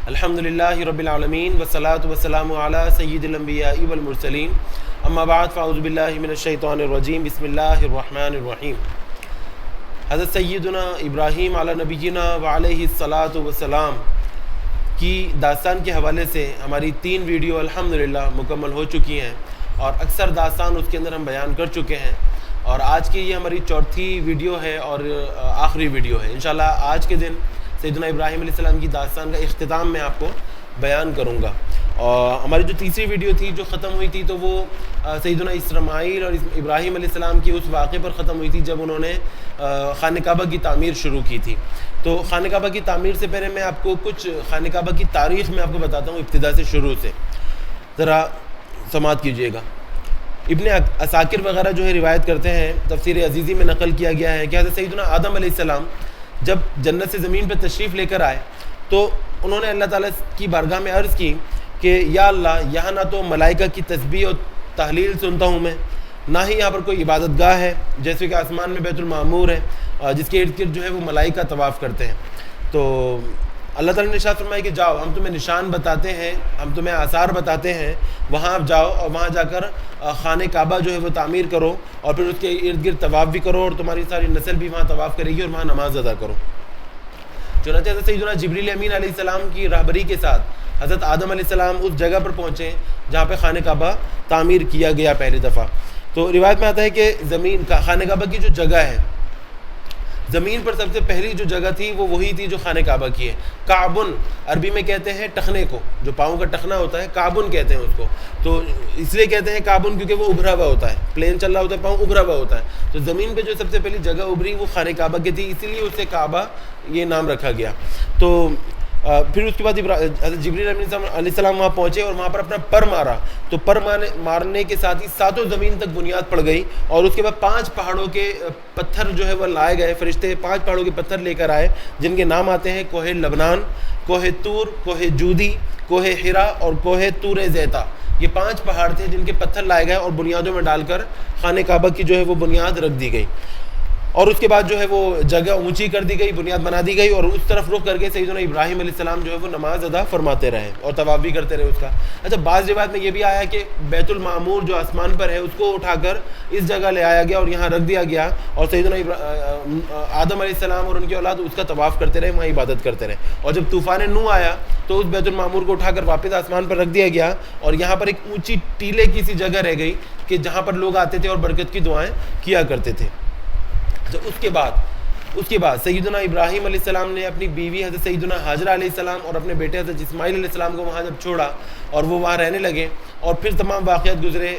الحمدللہ رب العالمین والصلاة والسلام علی سید الانبیاء والمرسلین اما بعد فاعوذ باللہ من الشیطان الرجیم بسم اللہ الرحمن الرحیم۔ حضرت سیدنا ابراہیم علی نبینا وعلیہ الصلاۃ والسلام کی داستان کے حوالے سے ہماری 3 ویڈیو الحمدللہ مکمل ہو چکی ہیں اور اکثر داستان اس کے اندر ہم بیان کر چکے ہیں، اور آج کی یہ ہماری 4تھی ویڈیو ہے اور آخری ویڈیو ہے۔ انشاءاللہ آج کے دن سیدنا ابراہیم علیہ السلام کی داستان کا اختتام میں آپ کو بیان کروں گا۔ اور ہماری جو تیسری ویڈیو تھی جو ختم ہوئی تھی تو وہ سیدنا اسماعیل اور ابراہیم علیہ السلام کی اس واقعے پر ختم ہوئی تھی جب انہوں نے خانہ کعبہ کی تعمیر شروع کی تھی۔ تو خانہ کعبہ کی تعمیر سے پہلے میں آپ کو کچھ خانہ کعبہ کی تاریخ میں آپ کو بتاتا ہوں، ابتدا سے شروع سے، ذرا سماعت کیجیے گا۔ ابن عساکر وغیرہ جو ہے روایت کرتے ہیں، تفسیر عزیزی میں نقل کیا گیا ہے کہ حضرت سیدنا آدم علیہ السلام جب جنت سے زمین پہ تشریف لے کر آئے تو انہوں نے اللہ تعالیٰ کی بارگاہ میں عرض کی کہ یا اللہ، یہاں نہ تو ملائکہ کی تسبیح اور تحلیل سنتا ہوں میں، نہ ہی یہاں پر کوئی عبادت گاہ ہے، جیسے کہ آسمان میں بیت المعمور ہے جس کے ارد گرد جو ہے وہ ملائکہ طواف کرتے ہیں۔ تو اللہ تعالیٰ نے ارشاد فرمایا کہ جاؤ، ہم تمہیں نشان بتاتے ہیں، ہم تمہیں آثار بتاتے ہیں، وہاں آپ جاؤ اور وہاں جا کر خانہ کعبہ جو ہے وہ تعمیر کرو اور پھر اس کے ارد گرد طواف بھی کرو اور تمہاری ساری نسل بھی وہاں طواف کرے گی اور وہاں نماز ادا کرو۔ چنانچہ حضرت سیدنا جبریل امین علیہ السلام کی رہبری کے ساتھ حضرت آدم علیہ السلام اس جگہ پر پہنچے جہاں پہ خانہ کعبہ تعمیر کیا گیا پہلی دفعہ۔ تو روایت میں آتا ہے کہ زمین خانہ کعبہ کی جو جگہ ہے، زمین پر سب سے پہلی جو جگہ تھی وہ وہی تھی جو خانہ کعبہ کی ہے۔ کعبن عربی میں کہتے ہیں ٹخنے کو، جو پاؤں کا ٹخنا ہوتا ہے کعبن کہتے ہیں اس کو، تو اس لیے کہتے ہیں کعبن کیونکہ وہ ابھرا ہوا ہوتا ہے، پلین چل رہا ہوتا ہے، پاؤں ابھرا ہوا ہوتا ہے، تو زمین پہ جو سب سے پہلی جگہ ابھری وہ خانہ کعبہ کی تھی، اسی لیے اسے کعبہ یہ نام رکھا گیا۔ تو پھر اس کے بعد حضرت جبریل علیہ السلام وہاں پہنچے اور وہاں پر اپنا پر مارا، تو پر مارنے کے ساتھ ہی 7 زمین تک بنیاد پڑ گئی، اور اس کے بعد 5 پہاڑوں کے پتھر جو ہے وہ لائے گئے، فرشتے 5 پہاڑوں کے پتھر لے کر آئے جن کے نام آتے ہیں کوہ لبنان، کوہ طور، کوہ جودی، کوہ حرا اور کوہ طور زیتا۔ یہ 5 پہاڑ تھے جن کے پتھر لائے گئے اور بنیادوں میں ڈال کر خانہ کعبہ کی جو ہے وہ بنیاد رکھ دی گئی، اور اس کے بعد جو ہے وہ جگہ اونچی کر دی گئی، بنیاد بنا دی گئی، اور اس طرف رخ کر کے سیدنا ابراہیم علیہ السلام جو ہے وہ نماز ادا فرماتے رہے اور طواف بھی کرتے رہے اس کا۔ اچھا، بعض روایت میں یہ بھی آیا کہ بیت المعمور جو آسمان پر ہے اس کو اٹھا کر اس جگہ لے آیا گیا اور یہاں رکھ دیا گیا، اور سیدنا آدم علیہ السلام اور ان کی اولاد اس کا طواف کرتے رہے، وہاں عبادت کرتے رہے، اور جب طوفان نوح آیا تو اس بیت المعمور کو اٹھا کر واپس آسمان پر رکھ دیا گیا، اور یہاں پر ایک اونچی ٹیلے کی سی جگہ رہ گئی کہ جہاں پر لوگ آتے تھے اور برکت کی دعائیں کیا کرتے تھے۔ تو اس کے بعد سیدنا ابراہیم علیہ السلام نے اپنی بیوی حضرت سیدنا ہاجرہ علیہ السلام اور اپنے بیٹے حضرت اسماعیل علیہ السلام کو وہاں جب چھوڑا اور وہ وہاں رہنے لگے، اور پھر تمام واقعات گزرے،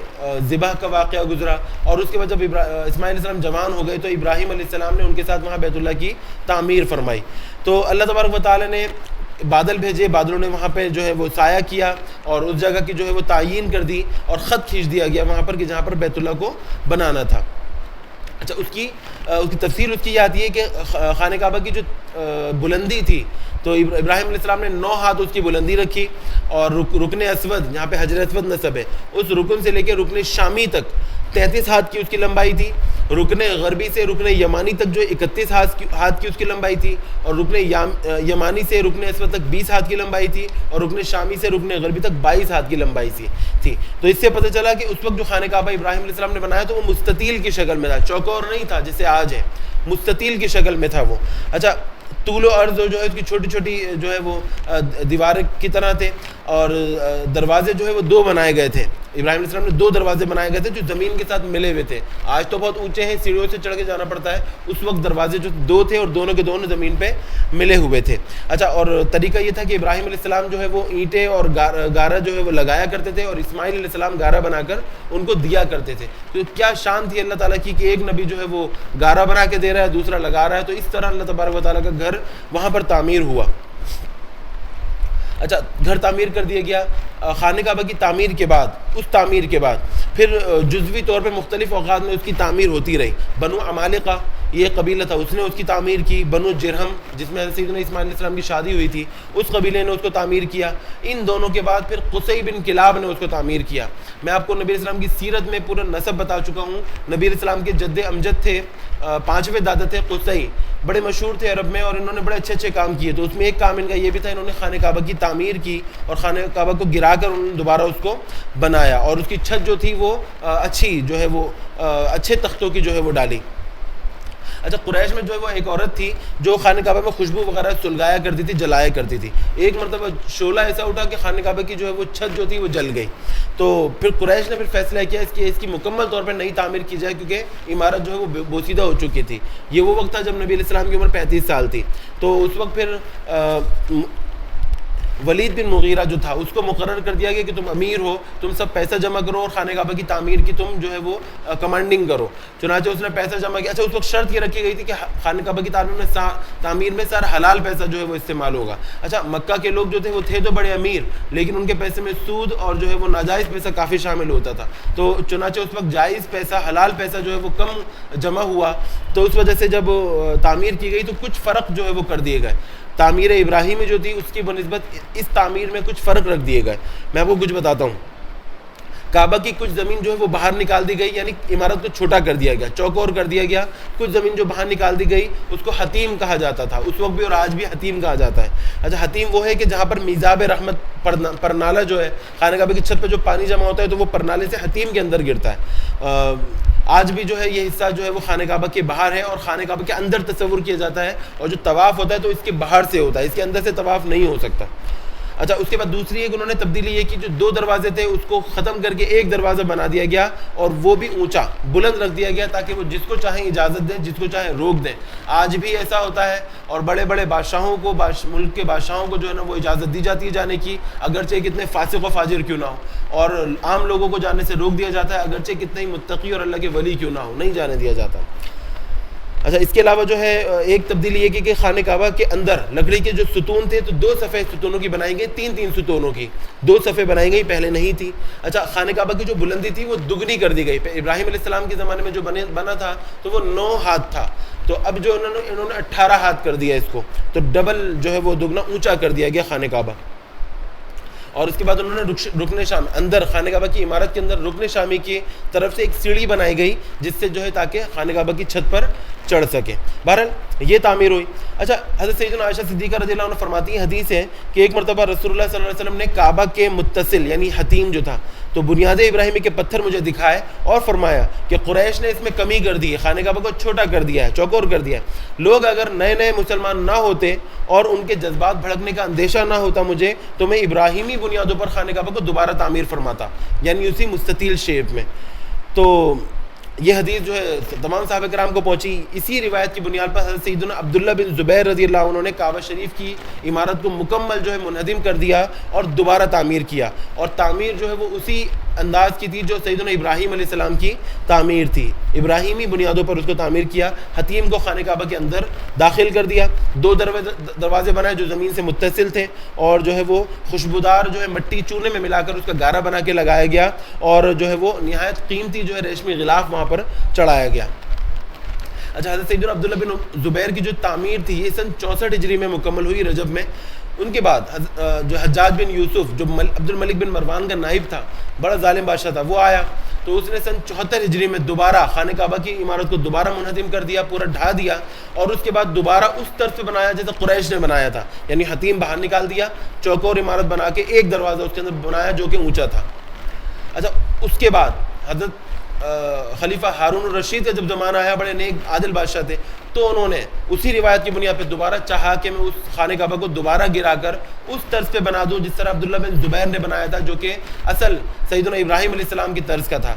ذبح کا واقعہ گزرا، اور اس کے بعد جب اسماعیل علیہ السلام جوان ہو گئے تو ابراہیم علیہ السلام نے ان کے ساتھ وہاں بیت اللہ کی تعمیر فرمائی۔ تو اللہ تبارک و تعالیٰ نے بادل بھیجے، بادلوں نے وہاں پہ جو ہے وہ سایہ کیا اور اس جگہ کی جو ہے وہ تعیین کر دی اور خط کھینچ دیا گیا وہاں پر کہ جہاں پر بیت اللہ کو بنانا تھا۔ اچھا، اس کی تفسیر اس کی یہ آتی ہے کہ خانہ کعبہ کی جو بلندی تھی تو ابراہیم علیہ السلام نے 9 ہاتھ اس کی بلندی رکھی، اور رکن اسود جہاں پہ حجر اسود نصب ہے اس رکن سے لے کے رکن شامی تک 33 ہاتھ کی اس کی لمبائی تھی، رکن غربی سے رکن یمانی تک جو 31 ہاتھ کی اس کی لمبائی تھی، اور رکن یمانی سے رکن اسود تک 20 ہاتھ کی لمبائی تھی، اور رکن شامی سے رکن غربی تک 22 ہاتھ کی لمبائی تھی۔ تو اس سے پتہ چلا کہ اس وقت جو خانہ کعبہ ابراہیم علیہ السلام نے بنایا تو وہ مستطیل کی شکل میں تھا، چوکور نہیں تھا جیسے آج ہے، مستطیل کی شکل میں تھا وہ۔ اچھا، طول و عرض جو ہے اس کی چھوٹی چھوٹی جو ہے وہ دیواریں کی طرح تھے، اور دروازے جو ہے وہ 2 بنائے گئے تھے، ابراہیم علیہ السلام نے 2 دروازے بنائے گئے تھے جو زمین کے ساتھ ملے ہوئے تھے۔ آج تو بہت اونچے ہیں، سیڑھیوں سے چڑھ کے جانا پڑتا ہے، اس وقت دروازے جو 2 تھے اور دونوں کے دونوں زمین پہ ملے ہوئے تھے۔ اچھا، اور طریقہ یہ تھا کہ ابراہیم علیہ السلام جو ہے وہ اینٹیں اور گارہ جو ہے وہ لگایا کرتے تھے، اور اسماعیل علیہ السلام گارہ بنا کر ان کو دیا کرتے تھے۔ تو کیا شان تھی اللہ تعالیٰ کی کہ ایک نبی جو ہے وہ گارہ بنا کے دے رہا ہے، دوسرا لگا رہا ہے، تو اس طرح اللہ تبارک و تعالیٰ کا گھر وہاں پر تعمیر ہوا۔ اچھا، گھر تعمیر کر دیا گیا۔ خانہ کعبہ کی تعمیر کے بعد، اس تعمیر کے بعد پھر جزوی طور پہ مختلف اوقات میں اس کی تعمیر ہوتی رہی۔ بنو عمالقہ یہ قبیلہ تھا اس نے اس کی تعمیر کی. بنو جرہم جس میں سیدنا اسماعیل علیہ السلام کی شادی ہوئی تھی اس قبیلے نے اس کو تعمیر کیا. ان دونوں کے بعد پھر قصی بن کلاب نے اس کو تعمیر کیا. میں آپ کو نبی علیہ السلام کی سیرت میں پورا نسب بتا چکا ہوں. نبی علیہ السلام کے جد امجد تھے, 5ویں دادا تھے قصی, بڑے مشہور تھے عرب میں, اور انہوں نے بڑے اچھے اچھے کام کیے. تو اس میں ایک کام ان کا یہ بھی تھا, انہوں نے خانہ کعبہ کی تعمیر کی اور خانہ کعبہ کو گرا کر انہوں نے دوبارہ اس کو بنایا, اور اس کی چھت جو تھی وہ اچھی جو ہے وہ اچھے تختوں کی جو ہے وہ ڈالی. اچھا, قریش میں جو ہے وہ ایک عورت تھی جو خانہ کعبہ میں خوشبو وغیرہ سلگایا کرتی تھی, جلایا کرتی تھی. ایک مرتبہ شعلہ ایسا اٹھا کہ خانہ کعبہ کی جو ہے وہ چھت جو تھی وہ جل گئی. تو پھر قریش نے پھر فیصلہ کیا اس کی مکمل طور پر نئی تعمیر کی جائے, کیونکہ عمارت جو ہے وہ بوسیدہ ہو چکی تھی. یہ وہ وقت تھا جب نبی علیہ السلام کی عمر 35 سال تھی. تو اس وقت پھر ولید بن مغیرہ جو تھا اس کو مقرر کر دیا گیا کہ تم امیر ہو, تم سب پیسہ جمع کرو اور خانہ کعبہ کی تعمیر کی تم جو ہے وہ کمانڈنگ کرو. چنانچہ اس نے پیسہ جمع کیا. اچھا, اس وقت شرط یہ رکھی گئی تھی کہ خانہ کعبہ کی تعمیر میں سارا حلال پیسہ جو ہے وہ استعمال ہوگا. اچھا, مکہ کے لوگ جو تھے وہ تھے تو بڑے امیر, لیکن ان کے پیسے میں سود اور جو ہے وہ ناجائز پیسہ کافی شامل ہوتا تھا. تو چنانچہ اس وقت جائز پیسہ, حلال پیسہ جو ہے وہ کم جمع ہوا. تو اس وجہ سے جب تعمیر کی گئی تو کچھ فرق جو ہے وہ کر دیے گئے. تعمیر ابراہیمی جو تھی اس کی بنسبت اس تعمیر میں کچھ فرق رکھ دیے گئے. میں آپ کو کچھ بتاتا ہوں. کعبہ کی کچھ زمین جو ہے وہ باہر نکال دی گئی, یعنی عمارت کو چھوٹا کر دیا گیا, چوکور کر دیا گیا. کچھ زمین جو باہر نکال دی گئی اس کو حتیم کہا جاتا تھا اس وقت بھی, اور آج بھی حتیم کہا جاتا ہے. اچھا, حتیم وہ ہے کہ جہاں پر میزاب رحمت پرنالہ جو ہے خانہ کعبہ کی چھت پہ جو پانی جمع ہوتا ہے تو وہ پرنالے سے حتیم کے اندر گرتا ہے. آج بھی جو ہے یہ حصہ جو ہے وہ خانہ کعبہ کے باہر ہے, اور خانہ کعبہ کے اندر تصور کیا جاتا ہے, اور جو طواف ہوتا ہے تو اس کے باہر سے ہوتا ہے, اس کے اندر سے طواف نہیں ہو سکتا. اچھا, اس کے بعد دوسری ایک انہوں نے تبدیلی یہ کی, جو 2 دروازے تھے اس کو ختم کر کے ایک دروازہ بنا دیا گیا, اور وہ بھی اونچا بلند رکھ دیا گیا تاکہ وہ جس کو چاہیں اجازت دیں, جس کو چاہیں روک دیں. آج بھی ایسا ہوتا ہے, اور بڑے بڑے بادشاہوں کو, ملک کے بادشاہوں کو جو ہے نا وہ اجازت دی جاتی ہے جانے کی, اگرچہ کتنے فاسق و فاجر کیوں نہ ہو, اور عام لوگوں کو جانے سے روک دیا جاتا ہے, اگرچہ کتنے ہی متقی اور اللہ کے ولی کیوں نہ ہو, نہیں جانے دیا جاتا. اچھا, اس کے علاوہ جو ہے ایک تبدیلی یہ کہ خانہ کعبہ کے اندر لکڑی کے جو ستون تھے تو 2 صفحے ستونوں کی بنائی گئی, 3 ستونوں کی 2 صفحے بنائی گئی, پہلے نہیں تھی. اچھا, خانہ کعبہ کی جو بلندی تھی وہ دگنی کر دی گئی. ابراہیم علیہ السلام کے زمانے میں جو بنا تھا تو وہ 9 ہاتھ تھا, تو اب جو انہوں نے 18 ہاتھ کر دیا اس کو, تو ڈبل جو ہے وہ دگنا اونچا کر دیا گیا خانہ کعبہ. اور اس کے بعد انہوں نے رکن شام اندر خانہ کعبہ کی عمارت کے اندر رکن شامی کی طرف سے ایک سیڑھی بنائی گئی جس سے جو ہے تاکہ خانہ کعبہ کی چھت پر چڑھ سکے. بہرحال یہ تعمیر ہوئی. اچھا, حضرت سیدنا عائشہ صدیقہ رضی اللہ عنہ فرماتی ہیں, حدیث ہے کہ ایک مرتبہ رسول اللہ صلی اللہ علیہ وسلم نے کعبہ کے متصل یعنی حتیم جو تھا تو بنیاد ابراہیمی کے پتھر مجھے دکھائے اور فرمایا کہ قریش نے اس میں کمی کر دی ہے, خانہ کعبہ کو چھوٹا کر دیا ہے, چوکور کر دیا ہے. لوگ اگر نئے مسلمان نہ ہوتے اور ان کے جذبات بھڑکنے کا اندیشہ نہ ہوتا مجھے, تو میں ابراہیمی بنیادوں پر خانہ کعبہ کو دوبارہ تعمیر فرماتا, یعنی اسی مستطیل شیپ میں. تو یہ حدیث جو ہے تمام صحابہ کرام کو پہنچی. اسی روایت کی بنیاد پر حضرت سیدنا عبداللہ بن زبیر رضی اللہ عنہ نے کعبہ شریف کی عمارت کو مکمل جو ہے منہدم کر دیا اور دوبارہ تعمیر کیا, اور تعمیر جو ہے وہ اسی انداز کی تھی جو سیدنا ابراہیم علیہ السلام کی تعمیر تھی. ابراہیمی بنیادوں پر اس کو تعمیر کیا. حتیم کو خانہ کعبہ کے اندر داخل کر دیا, 2 دروازے بنائے جو زمین سے متصل تھے, اور جو ہے وہ خوشبودار جو ہے مٹی چونے میں ملا کر اس کا گارا بنا کے لگایا گیا, اور جو ہے وہ نہایت قیمتی جو ہے ریشمی غلاف وہاں پر چڑھایا گیا. اچھا, حضرت سیدنا عبداللہ بن زبیر کی جو تعمیر تھی یہ سن 64 ہجری میں مکمل ہوئی, رجب میں. ان کے بعد جو حجاج بن یوسف جو عبد الملک بن مروان کا نائب تھا, بڑا ظالم بادشاہ تھا, وہ آیا تو اس نے سن 74 ہجری میں دوبارہ خانہ کعبہ کی عمارت کو دوبارہ منہدم کر دیا, پورا ڈھا دیا, اور اس کے بعد دوبارہ اس طرف سے بنایا جیسے قریش نے بنایا تھا, یعنی حتیم باہر نکال دیا, چوکور عمارت بنا کے ایک دروازہ اس کے اندر بنایا جو کہ اونچا تھا. اچھا, اس کے بعد حضرت خلیفہ ہارون الرشید کا جب زمانہ آیا, بڑے نیک عادل بادشاہ تھے, تو انہوں نے اسی روایت کی بنیاد پہ دوبارہ چاہا کہ میں اس خانہ کعبہ کو دوبارہ گرا کر اس طرز پہ بنا دوں جس طرح عبداللہ بن زبیر نے بنایا تھا, جو کہ اصل سیدنا ابراہیم علیہ السلام کی طرز کا تھا.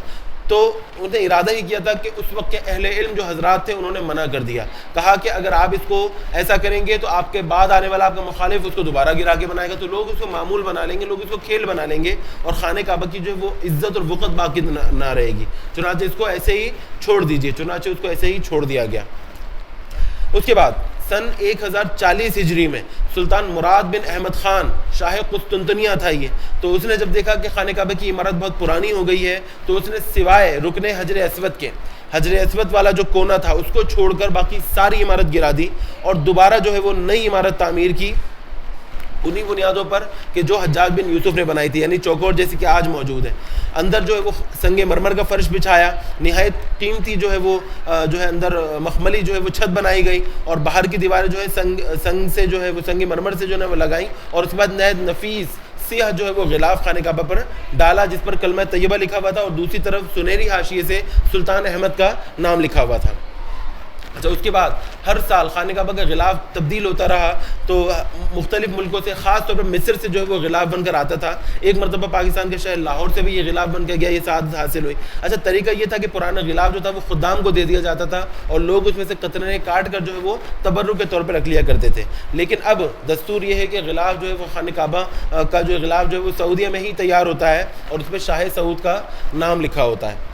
تو انہوں نے ارادہ ہی کیا تھا کہ اس وقت کے اہل علم جو حضرات تھے انہوں نے منع کر دیا, کہا کہ اگر آپ اس کو ایسا کریں گے تو آپ کے بعد آنے والا آپ کا مخالف اس کو دوبارہ گرا کے بنائے گا, تو لوگ اس کو معمول بنا لیں گے, لوگ اس کو کھیل بنا لیں گے, اور خانہ کعبہ کی جو ہے وہ عزت اور وقت باقی نہ رہے گی. چنانچہ اس کو ایسے ہی چھوڑ دیجیے, چنانچہ اس کو ایسے ہی چھوڑ دیا گیا. اس کے بعد سن 1040 ہجری میں سلطان مراد بن احمد خان شاہ قسطنطنیہ تھا یہ, تو اس نے جب دیکھا کہ خانہ کعبہ کی عمارت بہت پرانی ہو گئی ہے تو اس نے سوائے رکن حجر اسود کے حجر اسود والا جو کونا تھا اس کو چھوڑ کر باقی ساری عمارت گرا دی اور دوبارہ جو ہے وہ نئی عمارت تعمیر کی انہی بنیادوں پر کہ جو حجاج بن یوسف نے بنائی تھی، یعنی چوکور جیسی کہ آج موجود ہے. اندر جو ہے وہ سنگ مرمر کا فرش بچھایا، نہایت قیمتی جو ہے وہ جو ہے اندر مخملی جو ہے وہ چھت بنائی گئی، اور باہر کی دیواریں جو ہے سنگ سے جو ہے وہ سنگ مرمر سے جو ہے وہ لگائیں، اور اس کے بعد نہایت نفیس سیاہ جو ہے وہ غلاف خانہ کعبہ پر ڈالا جس پر کلمہ طیبہ لکھا ہوا تھا، اور دوسری طرف سنہری حاشیے سے سلطان احمد کا نام لکھا ہوا تھا. اچھا، اس کے بعد ہر سال خانہ کعبہ کا غلاف تبدیل ہوتا رہا، تو مختلف ملکوں سے، خاص طور پر مصر سے جو ہے وہ غلاف بن کر آتا تھا. ایک مرتبہ پاکستان کے شہر لاہور سے بھی یہ غلاف بن کے گیا، یہ سعادت حاصل ہوئی. اچھا، طریقہ یہ تھا کہ پرانا غلاف جو تھا وہ خدام کو دے دیا جاتا تھا اور لوگ اس میں سے قطرے کاٹ کر جو ہے وہ تبرک کے طور پر رکھ لیا کرتے تھے. لیکن اب دستور یہ ہے کہ غلاف جو ہے وہ خانہ کعبہ کا جو غلاف جو ہے وہ سعودیہ میں ہی تیار ہوتا ہے اور اس پہ شاہ سعود کا نام لکھا ہوتا ہے.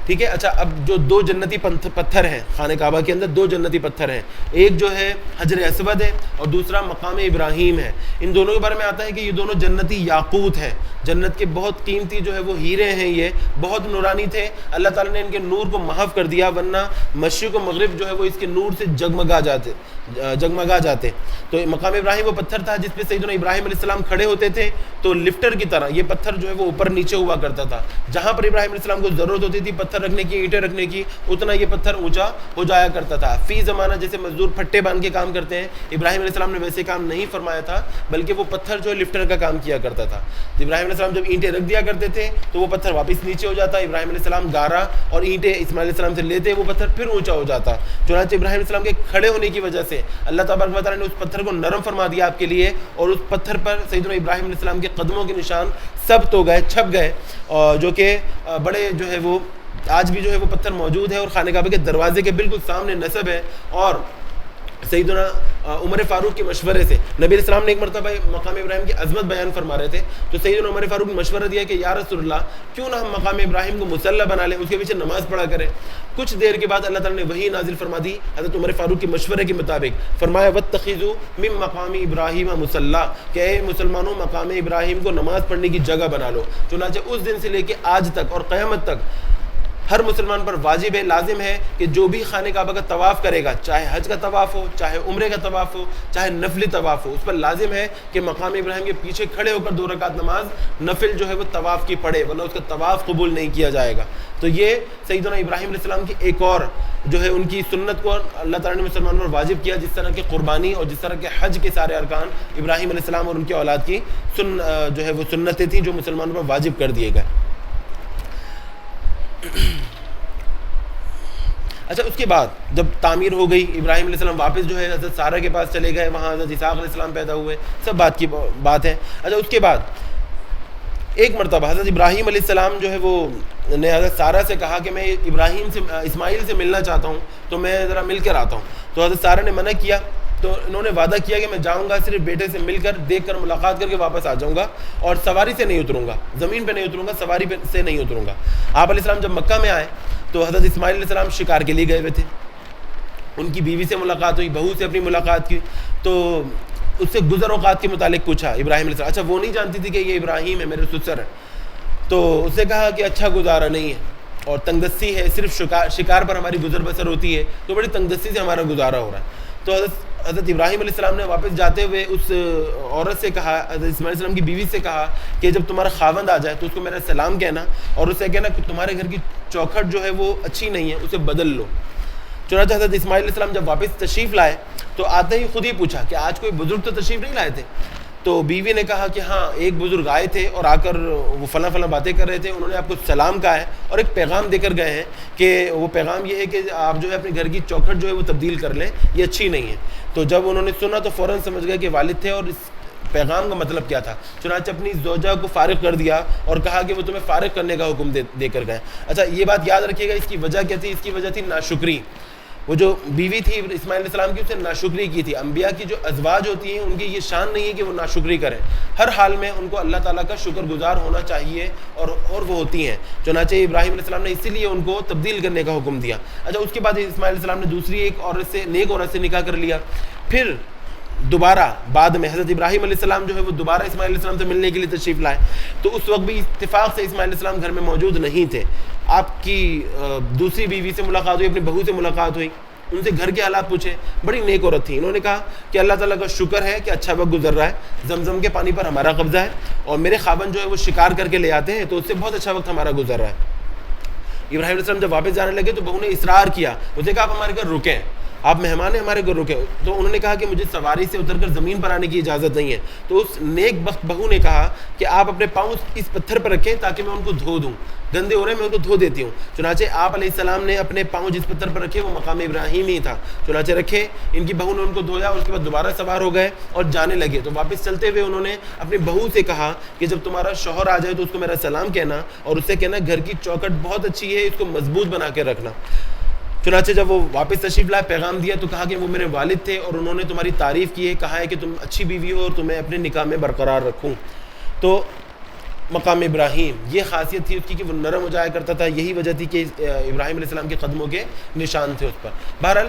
ٹھیک ہے. اچھا، اب جو دو جنتی پتھر ہیں خانہ کعبہ کے اندر، دو جنتی پتھر ہیں، ایک جو ہے حجر اسود ہے اور دوسرا مقام ابراہیم ہے. ان دونوں کے بارے میں آتا ہے کہ یہ دونوں جنتی یاقوت ہیں، جنت کے بہت قیمتی جو ہے وہ ہیرے ہیں، یہ بہت نورانی تھے. اللہ تعالیٰ نے ان کے نور کو محو کر دیا، ورنہ مشرق و مغرب جو ہے وہ اس کے نور سے جگمگا جاتے. تو مقام ابراہیم وہ پتھر تھا جس پہ سیدنا ابراہیم علیہ السلام کھڑے ہوتے تھے، تو لفٹر کی طرح یہ پتھر جو ہے وہ اوپر نیچے ہوا کرتا تھا. جہاں پر ابراہیم علیہ السلام کو ضرورت ہوتی تھی پتھر رکھنے کی، اینٹیں رکھنے کی، اتنا یہ پتھر اونچا ہو جایا کرتا تھا. فی زمانہ جیسے مزدور پھٹے باندھ کے کام کرتے ہیں، ابراہیم علیہ السلام نے ویسے کام نہیں فرمایا تھا، بلکہ وہ پتھر جو ہے لفٹر کا کام کیا کرتا تھا. ابراہیم علیہ السلام جب اینٹیں رکھ دیا کرتے تھے تو وہ پتھر واپس نیچے ہو جاتا. ابراہیم علیہ السلام گارا اور اینٹیں اسماعیل علیہ السلام سے لیتے، وہ پتھر پھر اونچا ہو جاتا. چنانچہ ابراہیم علیہ السلام کے کھڑے ہونے کی وجہ سے اللہ تبارک و تعالیٰ نے اس پتھر کو نرم فرما دیا آپ کے لیے، اور اس پتھر پر سیدنا ابراہیم علیہ السلام کے قدموں کے نشان ثبت ہو گئے، چھپ گئے، جو کہ بڑے جو ہے وہ آج بھی جو ہے وہ پتھر موجود ہے اور خانہ کعبہ کے دروازے کے بالکل سامنے نصب ہے. اور سیدنا عمر فاروق کے مشورے سے نبی علیہ السلام نے ایک مرتبہ مقام ابراہیم کی عظمت بیان فرما رہے تھے، تو سیدنا عمر فاروق نے مشورہ دیا کہ یا رسول اللہ، کیوں نہ ہم مقام ابراہیم کو مصلی بنا لیں، اس کے پیچھے نماز پڑھا کریں. کچھ دیر کے بعد اللہ تعالیٰ نے وحی نازل فرما دی حضرت عمر فاروق کے مشورے کے مطابق. فرمایا واتخذوا من مقام ابراہیم مصلی، کہ اے مسلمانوں مقام ابراہیم کو نماز پڑھنے کی جگہ بنا لو. چنانچہ اس دن سے لے کے آج تک اور قیامت تک ہر مسلمان پر واجب ہے، لازم ہے کہ جو بھی خانہ کعبہ کا طواف کرے گا، چاہے حج کا طواف ہو، چاہے عمرے کا طواف ہو، چاہے نفلی طواف ہو، اس پر لازم ہے کہ مقام ابراہیم کے پیچھے کھڑے ہو کر 2 رکعت نماز نفل جو ہے وہ طواف کی پڑھے، ورنہ اس کا طواف قبول نہیں کیا جائے گا. تو یہ سیدنا ابراہیم علیہ السلام کی ایک اور جو ہے ان کی سنت کو اللہ تعالیٰ نے مسلمانوں پر واجب کیا، جس طرح کی قربانی اور جس طرح کے حج کے سارے ارکان ابراہیم علیہ السلام اور ان کے اولاد کی جو ہے وہ سنتیں تھیں جو مسلمانوں پر واجب کر دیے گئے. اچھا، اس کے بعد جب تعمیر ہو گئی، ابراہیم علیہ السلام واپس جو ہے حضرت سارہ کے پاس چلے گئے، وہاں حضرت اسحاق علیہ السلام پیدا ہوئے، سب بات ہے. اچھا، اس کے بعد ایک مرتبہ حضرت ابراہیم علیہ السلام جو ہے وہ نے حضرت سارہ سے کہا کہ میں اسماعیل سے ملنا چاہتا ہوں، تو میں ذرا مل کر آتا ہوں. تو حضرت سارہ نے منع کیا، تو انہوں نے وعدہ کیا کہ میں جاؤں گا، صرف بیٹے سے مل کر دیکھ کر ملاقات کر کے واپس آ جاؤں گا، اور سواری سے نہیں اتروں گا، زمین پہ نہیں اتروں گا، سواری سے نہیں اتروں گا. آپ علیہ السلام جب مکہ میں آئے تو حضرت اسماعیل علیہ السلام شکار کے لیے گئے ہوئے تھے. ان کی بیوی سے ملاقات ہوئی، بہو سے اپنی ملاقات کی، تو اس سے گزر اوقات کے متعلق پوچھا ابراہیم علیہ السلام. اچھا، وہ نہیں جانتی تھی کہ یہ ابراہیم ہے، میرے سسر ہے. تو اس نے کہا کہ اچھا گزارا نہیں ہے اور تنگ دستی ہے، صرف شکار پر ہماری گزر بسر ہوتی ہے، تو بڑی تنگ دستی سے ہمارا گزارا ہو رہا ہے. تو حضرت ابراہیم علیہ السلام نے واپس جاتے ہوئے اس عورت سے کہا، حضرت اسماعیل علیہ السلام کی بیوی سے کہا کہ جب تمہارا خاوند آ جائے تو اس کو میرا سلام کہنا، اور اسے کہنا کہ تمہارے گھر کی چوکھٹ جو ہے وہ اچھی نہیں ہے، اسے بدل لو. چنانچہ حضرت اسماعیل علیہ السلام جب واپس تشریف لائے تو آتے ہی خود ہی پوچھا کہ آج کوئی بزرگ تو تشریف نہیں لائے تھے؟ تو بیوی نے کہا کہ ہاں، ایک بزرگ آئے تھے اور آ کر وہ فلاں باتیں کر رہے تھے، انہوں نے آپ کو سلام کہا ہے اور ایک پیغام دے کر گئے ہیں کہ وہ پیغام یہ ہے کہ آپ جو ہے اپنے گھر کی چوکھٹ جو ہے وہ تبدیل کر لیں، یہ اچھی نہیں ہے. تو جب انہوں نے سنا تو فوراً سمجھ گئے کہ والد تھے اور اس پیغام کا مطلب کیا تھا. چنانچہ اپنی زوجہ کو فارغ کر دیا اور کہا کہ وہ تمہیں فارغ کرنے کا حکم دے کر گئے. اچھا، یہ بات یاد رکھیے گا، اس کی وجہ کیا تھی؟ اس کی وجہ تھی ناشکری. وہ جو بیوی تھی اسماعیل علیہ السلام کی، اس نے ناشکری کی تھی. انبیاء کی جو ازواج ہوتی ہیں ان کی یہ شان نہیں ہے کہ وہ ناشکری کریں، ہر حال میں ان کو اللہ تعالیٰ کا شکر گزار ہونا چاہیے، اور وہ ہوتی ہیں. چنانچہ ابراہیم علیہ السلام نے اسی لیے ان کو تبدیل کرنے کا حکم دیا. اچھا، اس کے بعد اسماعیل علیہ السلام نے دوسری ایک عورت سے، نیک عورت سے نکاح کر لیا. پھر دوبارہ بعد میں حضرت ابراہیم علیہ السلام جو ہے وہ دوبارہ اسماعیل علیہ السلام سے ملنے کے لیے تشریف لائے، تو اس وقت بھی اتفاق سے اسماعیل علیہ السلام گھر میں موجود نہیں تھے. آپ کی دوسری بیوی سے ملاقات ہوئی، اپنی بہو سے ملاقات ہوئی، ان سے گھر کے حالات پوچھے. بڑی نیک عورت تھی. انہوں نے کہا کہ اللہ تعالیٰ کا شکر ہے کہ اچھا وقت گزر رہا ہے، زمزم کے پانی پر ہمارا قبضہ ہے، اور میرے خاوند جو ہے وہ شکار کر کے لے آتے ہیں، تو اس سے بہت اچھا وقت ہمارا گزر رہا ہے. ابراہیم علیہ السلام جب واپس جانے لگے تو بہو نے اصرار کیا، اس نے کہا آپ ہمارے گھر رکیں، آپ مہمان ہیں ہمارے گھر رکیں. تو انہوں نے کہا کہ مجھے سواری سے اتر کر زمین پر آنے کی اجازت نہیں ہے. تو اس نیک بخت بہو نے کہا کہ آپ اپنے پاؤں اس پتھر پر رکھیں تاکہ میں ان کو دھو دوں، گندے ہو رہے ہیں میں ان کو دھو دیتی ہوں. چنانچہ آپ علیہ السلام نے اپنے پاؤں جس پتھر پر رکھے وہ مقام ابراہیم ہی تھا. چنانچہ رکھے، ان کی بہو نے ان کو دھویا، اس کے بعد دوبارہ سوار ہو گئے اور جانے لگے. تو واپس چلتے ہوئے انہوں نے اپنی بہو سے کہا کہ جب تمہارا شوہر آ جائے تو اس کو میرا سلام کہنا، اور اس سے کہنا گھر کی چوکٹ بہت اچھی ہے، اس کو مضبوط بنا کے رکھنا. چنانچہ جب وہ واپس تشریف لائے، پیغام دیا تو کہا کہ وہ میرے والد تھے اور انہوں نے تمہاری تعریف کی ہے، کہا ہے کہ تم اچھی بیوی ہو اور تمہیں اپنے نکاح میں برقرار رکھوں. تو مقام ابراہیم یہ خاصیت تھی اس کی کہ وہ نرم ہو جایا کرتا تھا. یہی وجہ تھی کہ ابراہیم علیہ السلام کے قدموں کے نشان تھے اس پر. بہرحال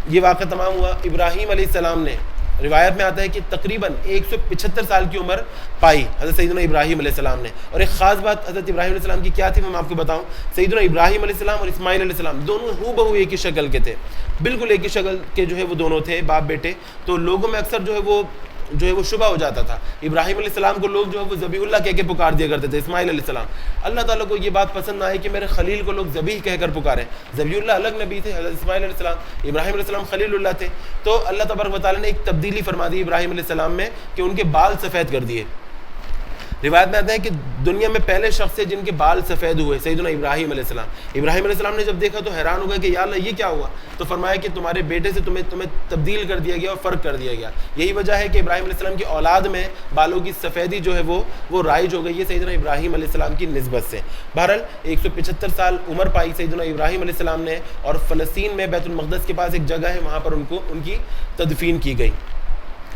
یہ واقعہ تمام ہوا. ابراہیم علیہ السلام نے، روایت میں آتا ہے کہ تقریباً 175 سال کی عمر پائی حضرت سیدنا ابراہیم علیہ السلام نے. اور ایک خاص بات حضرت ابراہیم علیہ السلام کی کیا تھی میں آپ کو بتاؤں. سیدنا ابراہیم علیہ السلام اور اسماعیل علیہ السلام دونوں ہو بہو ایک ہی شکل کے تھے، بالکل ایک ہی شکل کے جو ہے وہ دونوں تھے، باپ بیٹے. تو لوگوں میں اکثر جو ہے وہ شبہ ہو جاتا تھا. ابراہیم علیہ السلام کو لوگ جو ہے وہ ذبیح اللہ کہہ کے پکار دیا کرتے تھے. اسماعیل علیہ السلام، اللہ تعالیٰ کو یہ بات پسند نہ آئی کہ میرے خلیل کو لوگ ذبیح کہہ کر پکاریں. ذبیح اللہ الگ نبی تھے، حضرت اسماعیل علیہ السلام. ابراہیم علیہ السلام خلیل اللہ تھے. تو اللہ تبارک و تعالیٰ نے ایک تبدیلی فرما دی ابراہیم علیہ السلام میں کہ ان کے بال سفید کر دیے. روایت میں آتا ہے کہ دنیا میں پہلے شخص تھے جن کے بال سفید ہوئے سیدنا ابراہیم علیہ السلام. ابراہیم علیہ السلام نے جب دیکھا تو حیران ہو گئے کہ یا اللہ یہ کیا ہوا. تو فرمایا کہ تمہارے بیٹے سے تمہیں تبدیل کر دیا گیا اور فرق کر دیا گیا. یہی وجہ ہے کہ ابراہیم علیہ السلام کی اولاد میں بالوں کی سفیدی جو ہے وہ رائج ہو گئی ہے سیدنا ابراہیم علیہ السلام کی نسبت سے. بہرحال 175 سال عمر پائی سیدنا ابراہیم علیہ السلام نے، اور فلسطین میں بیت المقدس کے پاس ایک جگہ ہے، وہاں پر ان کی تدفین کی گئی.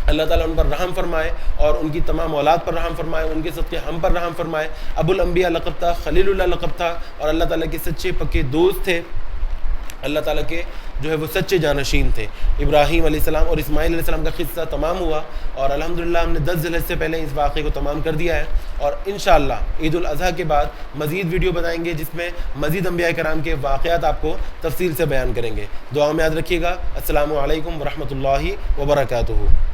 اللہ تعالیٰ ان پر رحم فرمائے اور ان کی تمام اولاد پر رحم فرمائے، ان کے صدقے ہم پر رحم فرمائے. ابو الانبیاء لقب تھا، خلیل اللہ لقب تھا، اور اللہ تعالیٰ کے سچے پکے دوست تھے. اللہ تعالیٰ کے جو ہے وہ سچے جانشین تھے. ابراہیم علیہ السلام اور اسماعیل علیہ السلام کا قصہ تمام ہوا، اور الحمدللہ ہم نے 10 ذی الحجہ سے پہلے اس واقعے کو تمام کر دیا ہے. اور انشاءاللہ عید الاضحیٰ کے بعد مزید ویڈیو بنائیں گے جس میں مزید انبیاء کرام کے واقعات آپ کو تفصیل سے بیان کریں گے. دعا میں یاد رکھیے گا. السلام علیکم ورحمۃ اللہ وبرکاتہ.